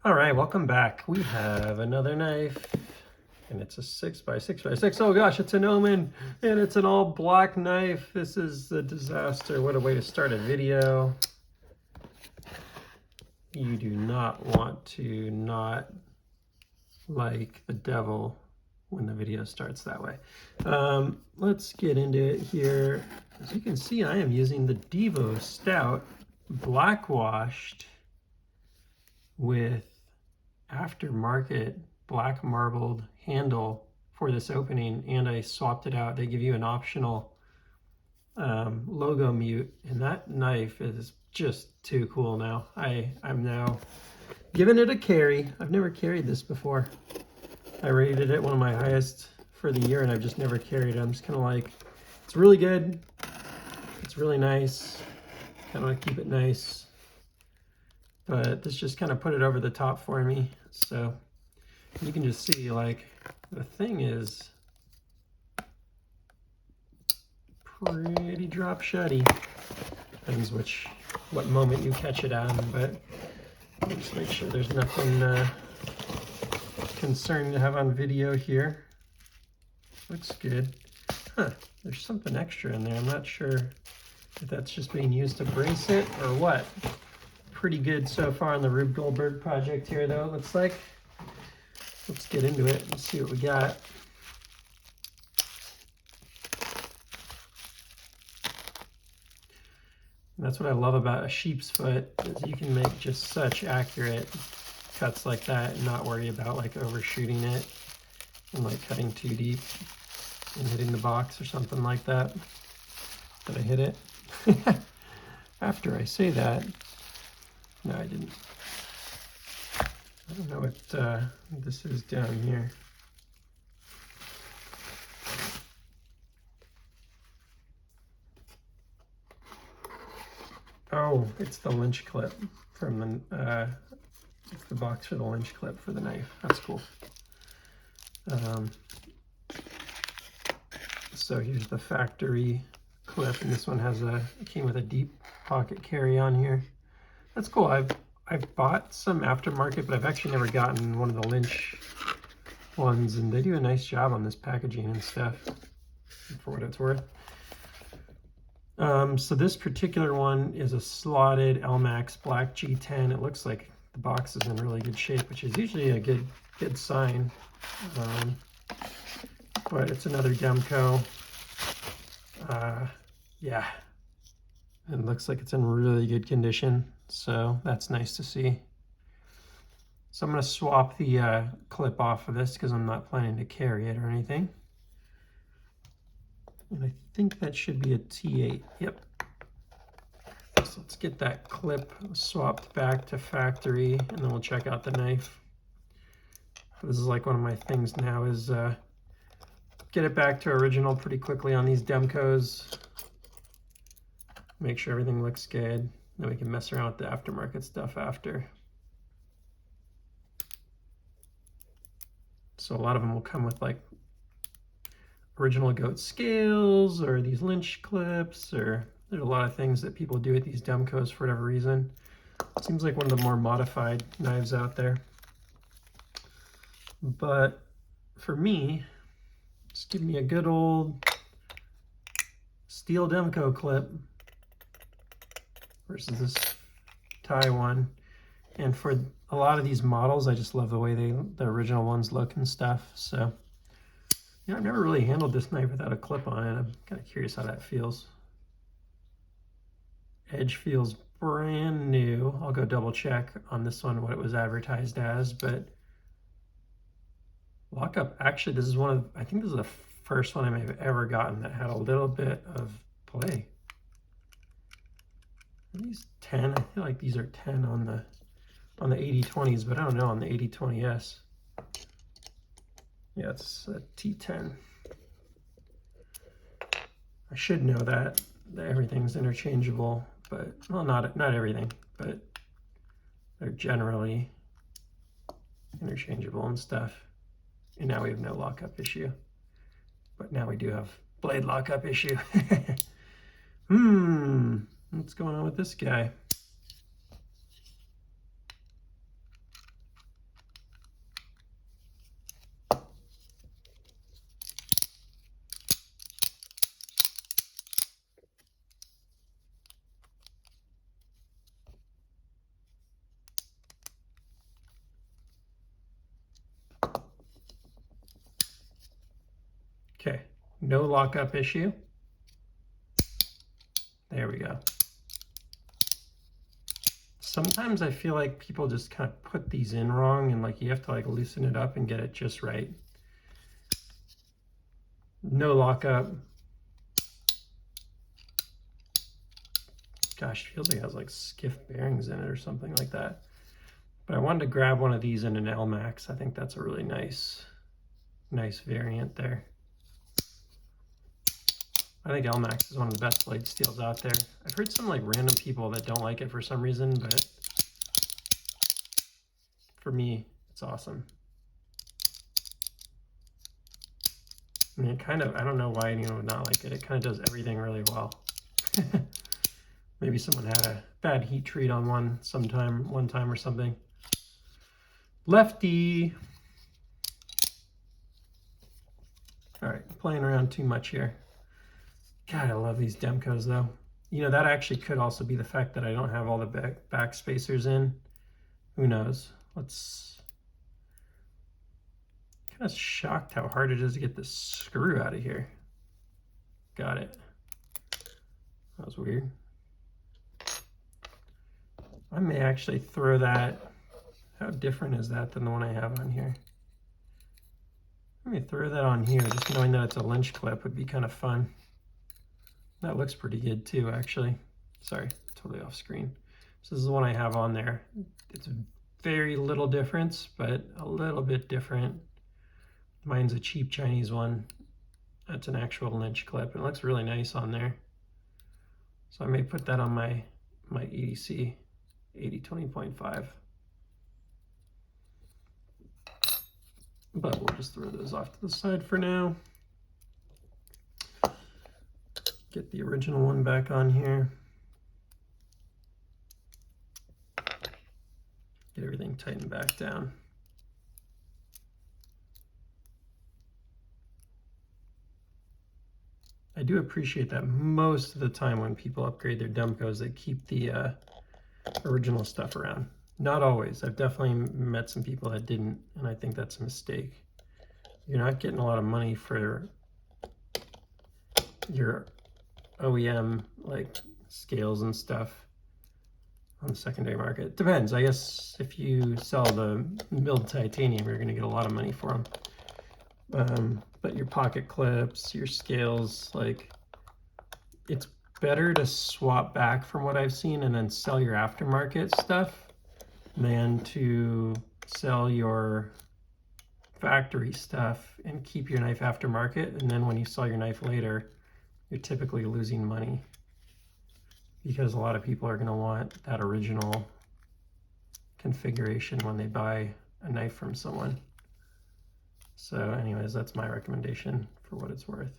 All right, welcome back. We have another knife, and it's a 6x6x6. Oh gosh, it's an Omen, and it's an all black knife. This is a disaster. What a way to start a video. You do not want to not like the devil when the video starts that way. Let's get into it here. As you can see, I am using the Devo Stout black washed with Aftermarket black marbled handle for this opening, and I swapped it out. They give you an optional logo mute, and that knife is just too cool now. I'm now giving it a carry. I've never carried this before. I rated it one of my highest for the year, and I've just never carried it. I'm just kind of like, it's really good. It's really nice. Kind of want to keep it nice. But this just kind of put it over the top for me. So you can just see, like, the thing is pretty drop shutty. Depends what moment you catch it on, but just make sure there's nothing concerning to have on video here. Looks good. Huh, there's something extra in there. I'm not sure if that's just being used to brace it or what. Pretty good so far on the Rube Goldberg project here, though, it looks like. Let's get into it and see what we got. And that's what I love about a sheep's foot, is you can make just such accurate cuts like that and not worry about like overshooting it and like cutting too deep and hitting the box or something like that. Did I hit it? After I say that, no, I didn't. I don't know what this is down here. Oh, it's the lynch clip from the, it's the box for the lynch clip for the knife. That's cool. So here's the factory clip, and this one it came with a deep pocket carry on here. That's cool. I've bought some aftermarket, but I've actually never gotten one of the Lynch ones, and they do a nice job on this packaging and stuff, for what it's worth. So this particular one is a slotted Elmax black G10. It looks like the box is in really good shape, which is usually a good sign. But it's another Demko. Yeah, it looks like it's in really good condition, so that's nice to see. So I'm going to swap the clip off of this because I'm not planning to carry it or anything. And I think that should be a T8. Yep. So let's get that clip swapped back to factory, and then we'll check out the knife. This is like one of my things now, is get it back to original pretty quickly on these Demkos. Make sure everything looks good. Then we can mess around with the aftermarket stuff after. So a lot of them will come with like original goat scales or these lynch clips, or there's a lot of things that people do with these Demkos for whatever reason. It seems like one of the more modified knives out there. But for me, just give me a good old steel Demko clip versus this Thai one. And for a lot of these models, I just love the way the original ones look and stuff. So, yeah, I've never really handled this knife without a clip on it. I'm kind of curious how that feels. Edge feels brand new. I'll go double check on this one what it was advertised as, but Lockup, actually, this is I think this is the first one I may have ever gotten that had a little bit of play. Are these 10? I feel like these are 10 on the AD20s, but I don't know on the AD20S. Yeah, it's a T10. I should know that everything's interchangeable, but, well, not everything, but they're generally interchangeable and stuff. And now we have no lockup issue, but now we do have blade lockup issue. What's going on with this guy? Okay, no lockup issue. There we go. Sometimes I feel like people just kind of put these in wrong, and like you have to like loosen it up and get it just right. No lockup. Gosh, feels like it has like skiff bearings in it or something like that. But I wanted to grab one of these in an Elmax. I think that's a really nice variant there. I think Elmax is one of the best blade steels out there. I've heard some like random people that don't like it for some reason, but for me, it's awesome. I mean, it kind of, I don't know why anyone would not like it. It kind of does everything really well. Maybe someone had a bad heat treat on one time or something. Lefty. All right, playing around too much here. God, I love these Demkos though. You know, that actually could also be the fact that I don't have all the back spacers in. Who knows? Let's... Kind of shocked how hard it is to get this screw out of here. Got it. That was weird. I may actually throw that. How different is that than the one I have on here? Let me throw that on here. Just knowing that it's a lynch clip would be kind of fun. That looks pretty good too, actually. Sorry, totally off screen. So this is the one I have on there. It's very little difference, but a little bit different. Mine's a cheap Chinese one. That's an actual lynch clip. It looks really nice on there. So I may put that on my EDC 8020.5. But we'll just throw those off to the side for now. Get the original one back on here. Get everything tightened back down. I do appreciate that most of the time when people upgrade their Demkos, they keep the original stuff around. Not always. I've definitely met some people that didn't, and I think that's a mistake. You're not getting a lot of money for your OEM like scales and stuff on the secondary market. Depends. I guess if you sell the milled titanium, you're going to get a lot of money for them. But your pocket clips, your scales, like, it's better to swap back from what I've seen and then sell your aftermarket stuff than to sell your factory stuff and keep your knife aftermarket. And then when you sell your knife later, you're typically losing money because a lot of people are going to want that original configuration when they buy a knife from someone. So anyways, that's my recommendation for what it's worth.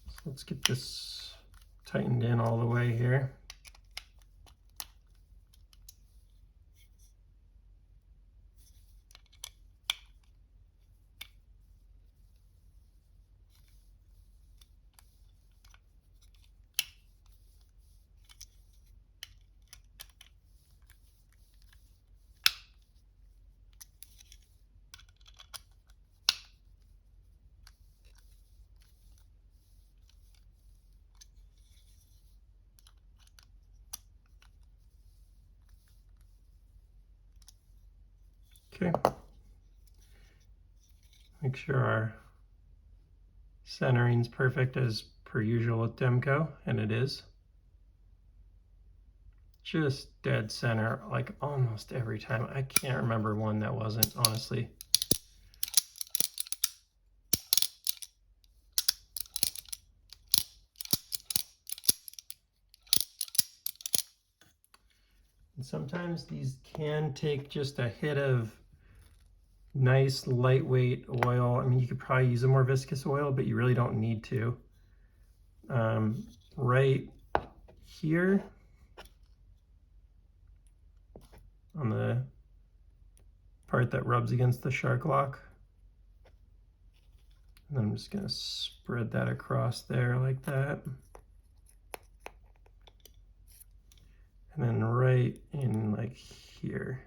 So let's get this tightened in all the way here. Okay. Make sure our centering's perfect as per usual with Demko, and it is. Just dead center, like almost every time. I can't remember one that wasn't, honestly. And sometimes these can take just a hit of nice lightweight oil. I mean, you could probably use a more viscous oil, but you really don't need to. Right here on the part that rubs against the shark lock. And I'm just going to spread that across there like that. and then right in like here,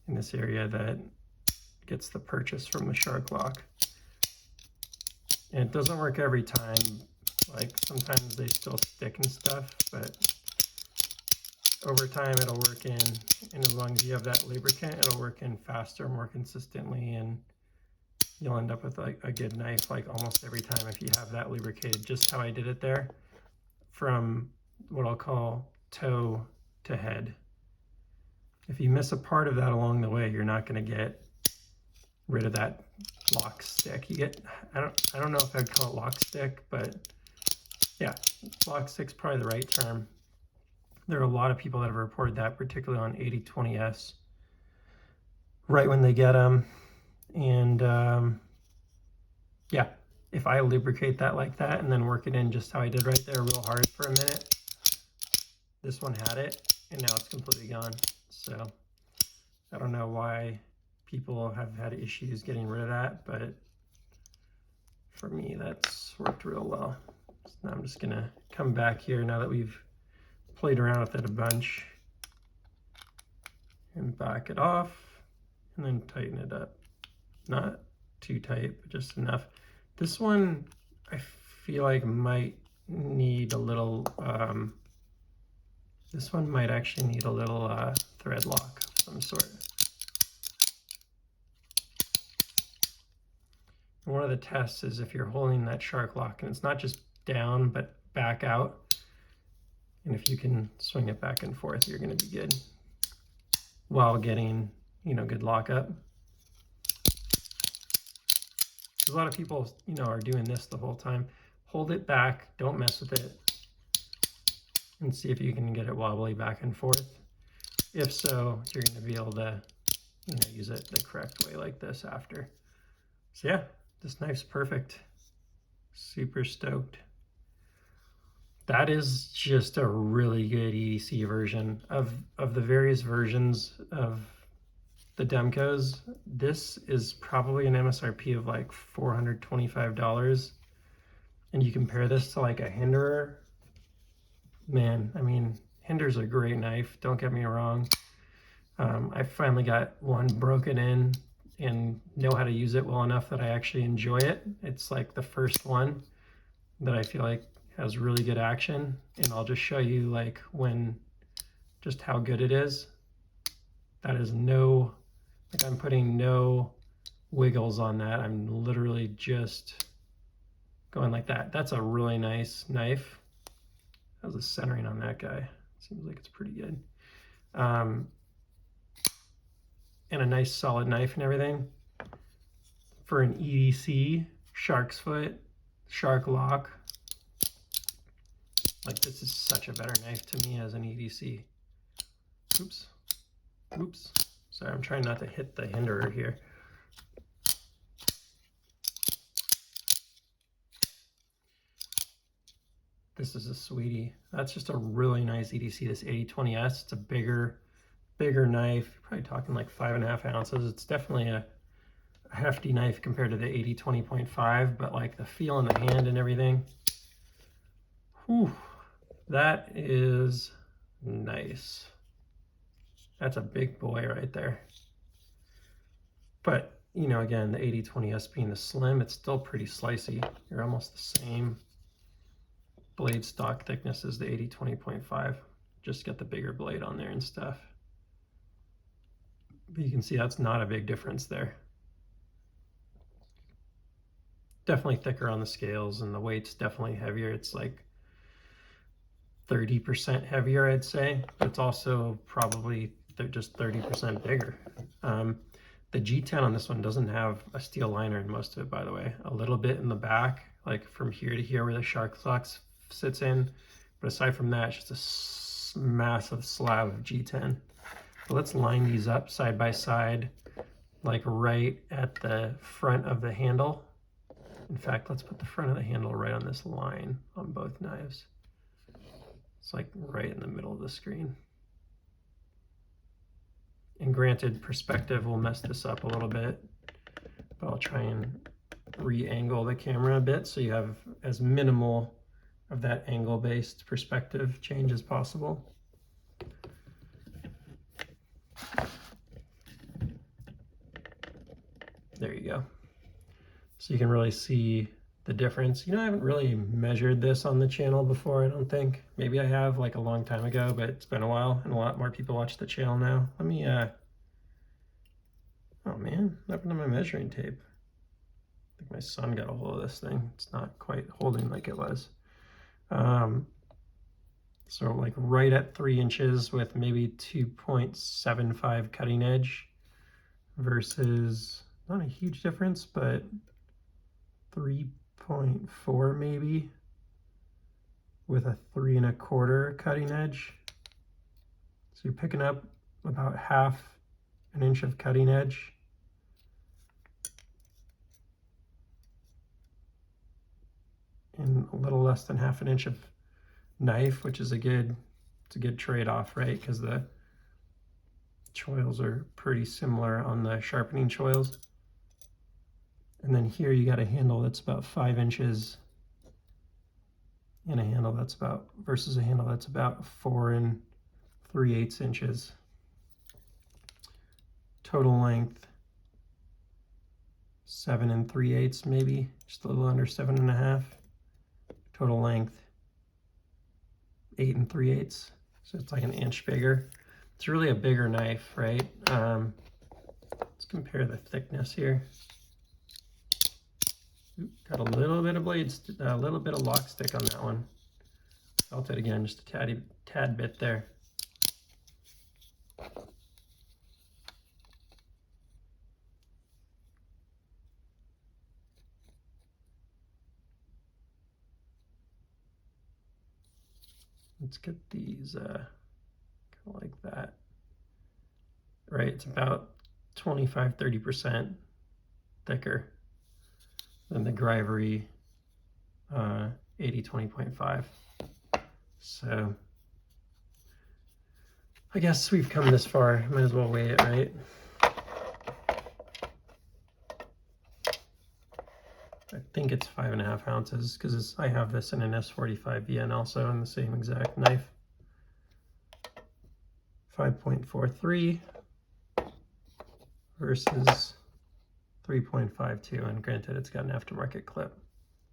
in this area that gets the purchase from the shark lock. And it doesn't work every time. Like sometimes they still stick and stuff, but over time it'll work in, and as long as you have that lubricant, it'll work in faster, more consistently, and you'll end up with like a good knife like almost every time if you have that lubricated, just how I did it there, from what I'll call toe to head. If you miss a part of that along the way, you're not going to get rid of that lock stick. You get, I don't know if I'd call it lock stick, but yeah, lock stick's probably the right term. There are a lot of people that have reported that, particularly on AD20S, right when they get them. And yeah, if I lubricate that like that and then work it in just how I did right there real hard for a minute, this one had it, and now it's completely gone. So I don't know why people have had issues getting rid of that, but for me, that's worked real well. So now I'm just gonna come back here now that we've played around with it a bunch and back it off and then tighten it up. Not too tight, but just enough. This one, I feel like might need a little, this one might actually need a little thread lock of some sort. And one of the tests is if you're holding that shark lock and it's not just down, but back out. And if you can swing it back and forth, you're going to be good while getting, you know, good lockup. A lot of people, you know, are doing this the whole time. Hold it back, don't mess with it, and see if you can get it wobbly back and forth. If so, you're going to be able to, you know, use it the correct way like this after. So yeah, this knife's perfect. Super stoked. That is just a really good EDC version of the various versions of the Demkos. This is probably an MSRP of like $425. And you compare this to like a Hinderer, man, I mean, Hinder's a great knife, don't get me wrong. I finally got one broken in and know how to use it well enough that I actually enjoy it. It's like the first one that I feel like has really good action, and I'll just show you like just how good it is. That is no, like I'm putting no wiggles on that. I'm literally just going like that. That's a really nice knife. How's the centering on that guy? Seems like it's pretty good. And a nice solid knife and everything. For an EDC, shark's foot, shark lock, like this is such a better knife to me as an EDC. Oops, oops. Sorry, I'm trying not to hit the Hinderer here. This is a sweetie. That's just a really nice EDC, this AD20S. It's a bigger knife. You're probably talking like 5.5 ounces. It's definitely a hefty knife compared to the AD20.5, but like the feel in the hand and everything. Whew, that is nice. That's a big boy right there. But, you know, again, the AD20S being the slim, it's still pretty slicey. You're almost the same blade stock thickness as the AD20.5. Just get the bigger blade on there and stuff. But you can see that's not a big difference there. Definitely thicker on the scales, and the weight's definitely heavier. It's like 30% heavier, I'd say. It's also probably just 30% bigger. The G10 on this one doesn't have a steel liner in most of it, by the way. A little bit in the back, like from here to here where the shark lock sits in. But aside from that, it's just a massive slab of G10. So let's line these up side by side, like right at the front of the handle. In fact, let's put the front of the handle right on this line on both knives. It's like right in the middle of the screen. And granted, perspective will mess this up a little bit, but I'll try and re-angle the camera a bit so you have as minimal of that angle-based perspective change as possible. There you go. So you can really see the difference. You know, I haven't really measured this on the channel before, I don't think. Maybe I have like a long time ago, but it's been a while and a lot more people watch the channel now. Let me, oh man, what happened to my measuring tape? I think my son got a hold of this thing. It's not quite holding like it was. So like right at 3 inches with maybe 2.75 cutting edge versus, not a huge difference, but 3.4 maybe with a 3 1/4 cutting edge. So you're picking up about 1/2 inch of cutting edge. And a little less than 1/2 inch of knife, which is it's a good trade-off, right? Because the choils are pretty similar on the sharpening choils. And then here you got a handle that's about 5 inches and a handle that's about, versus a handle that's about 4 3/8 inches. Total length 7 3/8 maybe, just a little under 7.5. Total length 8 3/8, so it's like an inch bigger. It's really a bigger knife, right? Let's compare the thickness here. Got a little bit of blades, a little bit of lock stick on that one. Felt it again, just a tad bit there. Let's get these kind of like that. Right, it's about 25–30% thicker than the Grivery AD20.5. So I guess we've come this far, might as well weigh it, right? I think it's 5.5 ounces because I have this in an S45 VN also in the same exact knife. 5.43 versus 3.52, and granted it's got an aftermarket clip,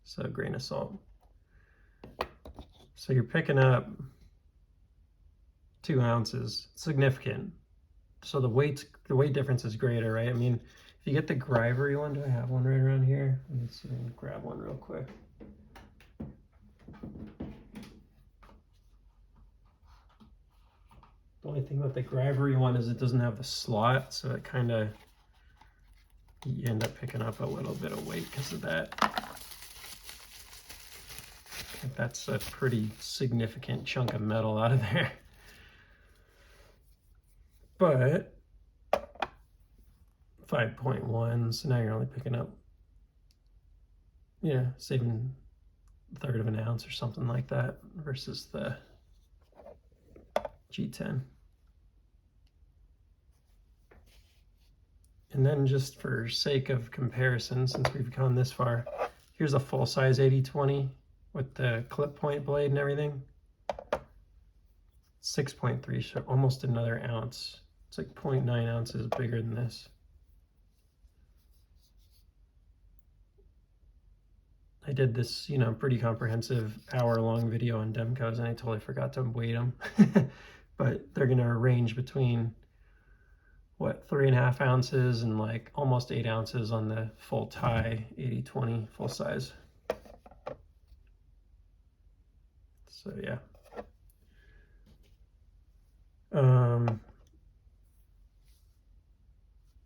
so grain of salt. So you're picking up 2 ounces, significant. So the weight difference is greater, right? I mean, if you get the Grivery one, do I have one right around here? Let me see, let me grab one real quick. The only thing with the Grivery one is it doesn't have the slot, so it kind of, you end up picking up a little bit of weight because of that. That's a pretty significant chunk of metal out of there. But 5.1, so now you're only picking up, yeah, saving 1/3 of an ounce or something like that versus the G10. And then just for sake of comparison, since we've gone this far, here's a full-size 80/20 with the clip point blade and everything. 6.3, so almost another ounce. It's like 0.9 ounces bigger than this. I did this, you know, pretty comprehensive hour-long video on Demkos, and I totally forgot to weight them. But they're gonna range between, what, 3.5 ounces and like almost 8 ounces on the full tie 80/20 full size. So yeah.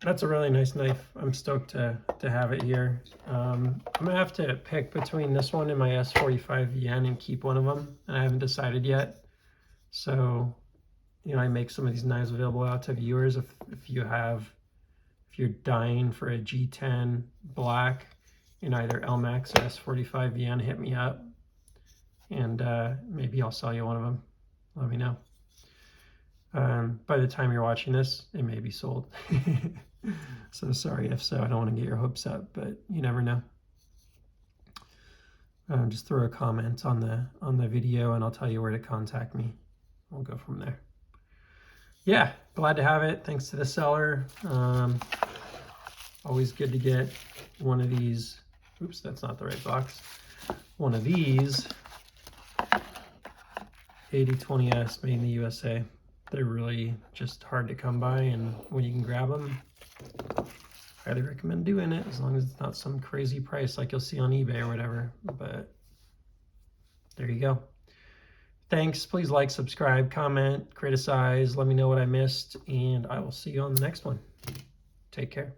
That's a really nice knife. I'm stoked to have it here. I'm gonna have to pick between this one and my S45 VN and keep one of them, and I haven't decided yet. So, you know, I make some of these knives available out to viewers. If you're dying for a G10 black in either Elmax or S45 VN, hit me up, and maybe I'll sell you one of them. Let me know. By the time you're watching this, it may be sold. So sorry if so, I don't want to get your hopes up, but you never know. just throw a comment on the video and I'll tell you where to contact me. We'll go from there. Yeah, glad to have it. Thanks to the seller. Always good to get one of these. Oops, that's not the right box. One of these AD20S made in the USA. They're really just hard to come by, and when you can grab them, highly recommend doing it, as long as it's not some crazy price like you'll see on eBay or whatever. But there you go. Thanks. Please like, subscribe, comment, criticize, let me know what I missed, and I will see you on the next one. Take care.